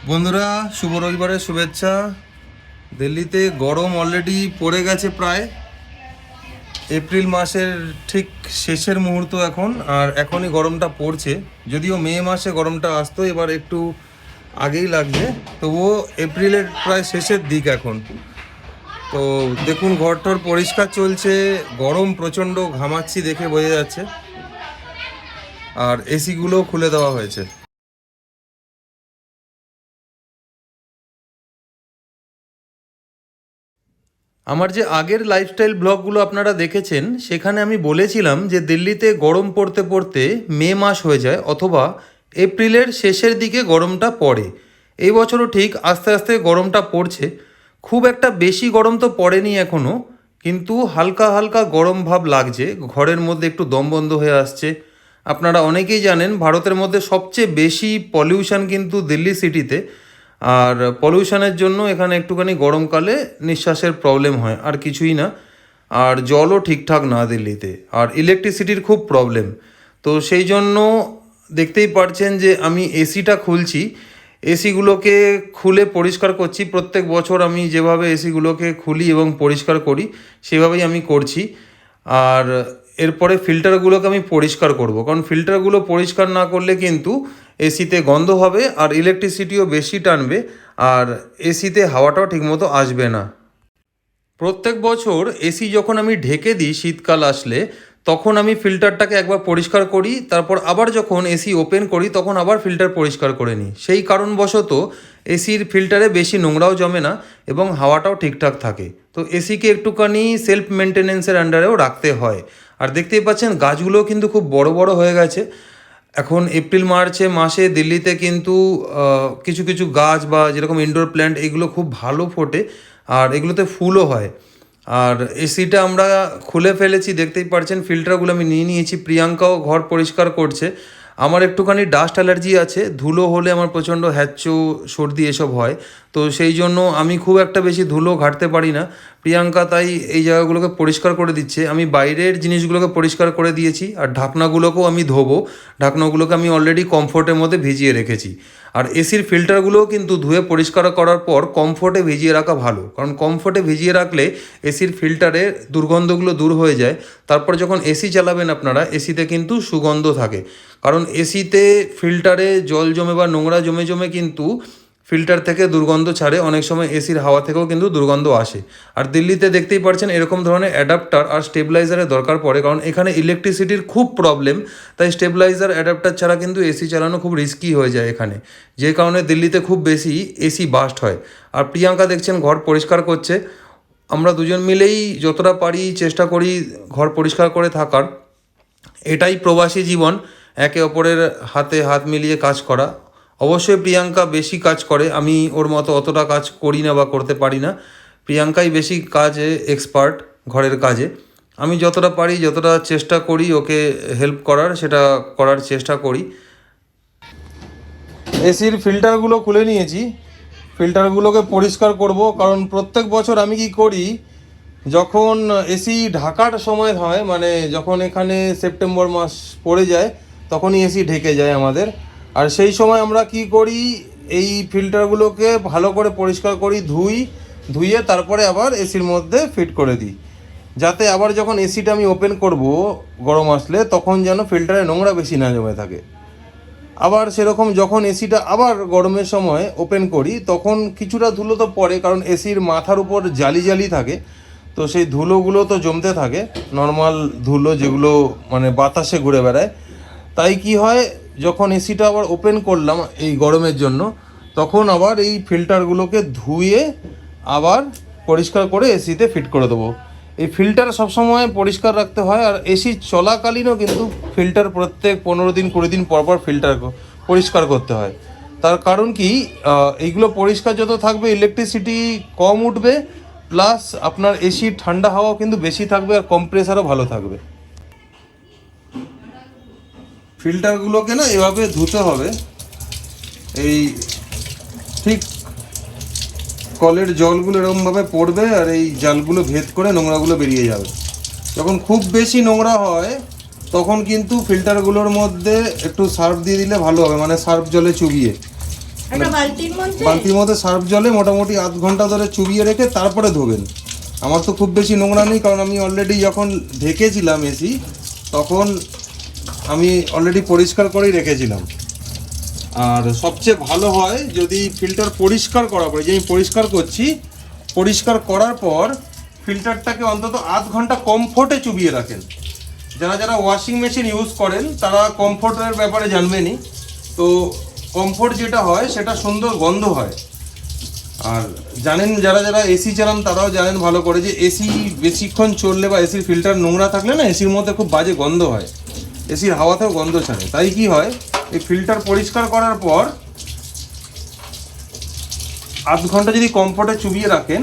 বন্ধুরা, শুভ রবিবারের শুভেচ্ছা। দিল্লিতে গরম অলরেডি পড়ে গেছে প্রায়। এপ্রিল মাসের ঠিক শেষের মুহূর্ত এখন, আর এখনই গরমটা পড়ছে। যদিও মে মাসে গরমটা আসতো, এবার একটু আগেই লাগছে, তবুও এপ্রিলের প্রায় শেষের দিক এখন। তো দেখুন, ঘরটর পরিষ্কার চলছে, গরম প্রচণ্ড, ঘামাচ্ছি দেখে বোঝা যাচ্ছে। আর এসিগুলোও খুলে দেওয়া হয়েছে। আমার যে আগের লাইফস্টাইল ব্লগগুলো আপনারা দেখেছেন, সেখানে আমি বলেছিলাম যে দিল্লিতে গরম পড়তে পড়তে মে মাস হয়ে যায়, অথবা এপ্রিলের শেষের দিকে গরমটা পড়ে। এই বছরও ঠিক আস্তে আস্তে গরমটা পড়ছে। খুব একটা বেশি গরম তো পড়েনি এখনও, কিন্তু হালকা হালকা গরম ভাব লাগছে, ঘরের মধ্যে একটু দম বন্ধ হয়ে আসছে। আপনারা অনেকেই জানেন, ভারতের মধ্যে সবচেয়ে বেশি পলিউশন কিন্তু দিল্লি সিটিতে। আর পলিউশনের জন্য এখানে একটুখানি গরমকালে নিঃশ্বাসের প্রবলেম হয়, আর কিছুই না। আর জলও ঠিকঠাক না দিল্লিতে, আর ইলেকট্রিসিটির খুব প্রবলেম। তো সেই জন্য দেখতেই পারছেন যে আমি এসিটা খুলছি, এসিগুলোকে খুলে পরিষ্কার করছি। প্রত্যেক বছর আমি যেভাবে এসিগুলোকে খুলি এবং পরিষ্কার করি, সেভাবেই আমি করছি। আর এরপরে ফিল্টারগুলোকে আমি পরিষ্কার করব, কারণ ফিল্টারগুলো পরিষ্কার না করলে কিন্তু এসিতে গন্ধ হবে, আর ইলেকট্রিসিটিও বেশি টানবে, আর এসিতে হাওয়াটাও ঠিকমতো আসবে না। প্রত্যেক বছর এসি যখন আমি ঢেকে দিই শীতকাল আসলে, তখন আমি ফিল্টারটাকে একবার পরিষ্কার করি, তারপর আবার যখন এসি ওপেন করি তখন আবার ফিল্টার পরিষ্কার করে নিই। সেই কারণবশত এসির ফিল্টারে বেশি নোংরাও জমে না এবং হাওয়াটাও ঠিকঠাক থাকে। তো এসিকে একটুখানি সেলফ মেনটেনেন্সের আন্ডারেও রাখতে হয়। আর দেখতেই পাচ্ছেন, গাছগুলোও কিন্তু খুব বড় বড় হয়ে গেছে। এখন এপ্রিল মাসে দিল্লিতে কিন্তু কিছু কিছু গাছ বা যেরকম ইনডোর প্ল্যান্ট, এগুলো খুব ভালো ফোটে, আর এগুলোতে ফুলও হয়। আর এসিটা আমরা খুলে ফেলেছি, দেখতেই পাচ্ছেন ফিল্টারগুলো আমি নিয়ে নিয়েছি। প্রিয়াঙ্কাও ঘর পরিষ্কার করছে। আমার একটুখানি ডাস্ট অ্যালার্জি আছে, ধুলো হলে আমার প্রচণ্ড হ্যাঁচো, সর্দি এসব হয়। তো সেই জন্য আমি খুব একটা বেশি ধুলো ঘাঁটতে পারি না। প্রিয়াঙ্কা তাই এই জায়গাগুলোকে পরিষ্কার করে দিচ্ছে। আমি বাইরের জিনিসগুলোকে পরিষ্কার করে দিয়েছি, আর ঢাকনাগুলোকেও আমি ধোবো। ঢাকনাগুলোকে আমি অলরেডি কমফোর্টের মধ্যে ভিজিয়ে রেখেছি। আর এসির ফিল্টারগুলোও কিন্তু ধুয়ে পরিষ্কার করার পর কমফোর্টে ভিজিয়ে রাখা ভালো, কারণ কমফোর্টে ভিজিয়ে রাখলে এসির ফিল্টারে দুর্গন্ধগুলো দূর হয়ে যায়। তারপর যখন এসি চালাবেন আপনারা, এসিতে কিন্তু সুগন্ধ থাকে, কারণ এসিতে ফিল্টারে জল জমে বা নোংরা জমে জমে কিন্তু ফিল্টার থেকে দুর্গন্ধ ছাড়ে। অনেক সময় এসির হাওয়া থেকেও কিন্তু দুর্গন্ধ আসে। আর দিল্লিতে দেখতেই পাচ্ছেন এরকম ধরনের অ্যাডাপ্টার আর স্টেবিলাইজারের দরকার পড়ে, কারণ এখানে ইলেকট্রিসিটির খুব প্রবলেম। তাই স্টেবিলাইজার অ্যাডাপ্টার ছাড়া কিন্তু এসি চালানো খুব রিস্কি হয়ে যায় এখানে, যে কারণে দিল্লিতে খুব বেশি এসি বাস্ট হয়। আর প্রিয়াঙ্কা দেখছেন ঘর পরিষ্কার করছে। আমরা দুজন মিলেই যতটা পারি চেষ্টা করি ঘর পরিষ্কার করে থাকার। এটাই প্রবাসী জীবন, একে অপরের হাতে হাত মিলিয়ে কাজ করা। অবশ্যই প্রিয়াঙ্কা বেশি কাজ করে, আমি ওর মতো অতটা কাজ করি না বা করতে পারি না। প্রিয়াঙ্কাই বেশি কাজে এক্সপার্ট, ঘরের কাজে। আমি যতটা পারি, যতটা চেষ্টা করি ওকে হেল্প করার, সেটা করার চেষ্টা করি। এসির ফিল্টারগুলো খুলে নিয়েছি, ফিল্টারগুলোকে পরিষ্কার করব, কারণ প্রত্যেক বছর আমি কি করি, যখন এসি ঢাকার সময় হয়, মানে যখন এখানে সেপ্টেম্বর মাস পড়ে যায়, তখনই এসি ঢেকে যায় আমাদের। আর সেই সময় আমরা কি করি, এই ফিল্টারগুলোকে ভালো করে পরিষ্কার করি, ধুইয়ে তারপরে আবার এসির মধ্যে ফিট করে দিই, যাতে আবার যখন এসিটা আমি ওপেন করব গরম আসলে, তখন যেন ফিল্টারে নোংরা বেশি না জমে থাকে। আবার সেরকম যখন এসিটা আবার গরমের সময় ওপেন করি, তখন কিছুটা ধুলো তো পড়ে, কারণ এসির মাথার উপর জালি জালি থাকে। তো সেই ধুলোগুলো তো জমতে থাকে, নর্মাল ধুলো যেগুলো মানে বাতাসে ঘুরে বেড়ায়। তাই কি হয়, যখন এসিটা আবার ওপেন করলাম এই গরমের জন্য, তখন আবার এই ফিল্টারগুলোকে ধুয়ে আবার পরিষ্কার করে এসিতে ফিট করে দেবো। এই ফিল্টার সবসময় পরিষ্কার রাখতে হয়, আর এসি চলাকালীনও কিন্তু ফিল্টার প্রত্যেক 15 দিন 20 দিন পর পর ফিল্টার পরিষ্কার করতে হয়। তার কারণ কি, এইগুলো পরিষ্কার যত থাকবে ইলেকট্রিসিটি কম উঠবে, প্লাস আপনার এসির ঠান্ডা হাওয়াও কিন্তু বেশি থাকবে, আর কম্প্রেসারও ভালো থাকবে। ফিল্টারগুলোকে না এভাবে ধুতে হবে, এই ঠিক কলের জলগুলো এরকমভাবে পড়বে, আর এই জালগুলো ভেদ করে নোংরাগুলো বেরিয়ে যাবে। যখন খুব বেশি নোংরা হয়, তখন কিন্তু ফিল্টারগুলোর মধ্যে একটু সার্ফ দিয়ে দিলে ভালো হবে, মানে সার্ফ জলে চুবিয়ে। একটা বালতির মধ্যে সার্ফ জলে মোটামুটি আধ ঘন্টা ধরে চুবিয়ে রেখে তারপরে ধোবেন। আমার তো খুব বেশি নোংরা নেই, কারণ আমি অলরেডি যখন ঢেকেছিলাম এসি তখন আমি অলরেডি পরিষ্কার করেই রেখেছিলাম। আর সবচেয়ে ভালো হয় যদি ফিল্টার পরিষ্কার করার পরে, যে আমি পরিষ্কার করছি, পরিষ্কার করার পর ফিল্টারটাকে অন্তত আধ ঘন্টা কমফোর্টে চুবিয়ে রাখেন। যারা যারা ওয়াশিং মেশিন ইউজ করেন তারা কমফোর্টের ব্যাপারে জানবেনই। তো কমফোর্ট যেটা হয় সেটা সুন্দর গন্ধ হয়। আর জানেন যারা যারা এসি চালান তারাও জানেন ভালো করে যে এসি বেশিক্ষণ চললে বা এসির ফিল্টার নোংরা থাকলে না এসির মধ্যে খুব বাজে গন্ধ হয়, এসির হাওয়াতেও গন্ধ ছাড়ে। তাই কি হয়, এই ফিল্টার পরিষ্কার করার পর আধ ঘন্টা যদি কমফোর্টে চুবিয়ে রাখেন,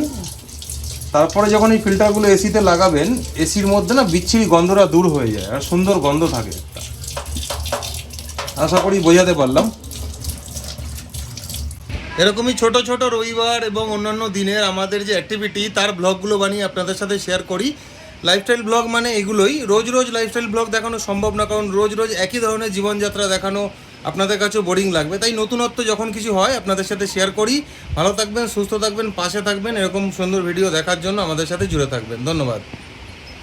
তারপরে যখন এই ফিল্টারগুলো এসিতে লাগাবেন, এসির মধ্যে না বিচ্ছিরি গন্ধটা দূর হয়ে যায় আর সুন্দর গন্ধ থাকে। আশা করি বোঝাতে পারলাম। এরকমই ছোট ছোট রবিবার এবং অন্যান্য দিনের আমাদের যে অ্যাক্টিভিটি তার ব্লগগুলো বানিয়ে আপনাদের সাথে শেয়ার করি। লাইফস্টাইল ব্লগ মানে এগুলোই। রোজ রোজ লাইফস্টাইল ব্লগ দেখানো সম্ভব না, কারণ রোজ রোজ একই ধরনের জীবনযাত্রা দেখানো আপনাদের কাছেও বোরিং লাগবে। তাই নতুনত্ব যখন কিছু হয় আপনাদের সাথে শেয়ার করি। ভালো থাকবেন, সুস্থ থাকবেন, পাশে থাকবেন। এরকম সুন্দর ভিডিও দেখার জন্য আমাদের সাথে জুড়ে থাকবেন। ধন্যবাদ।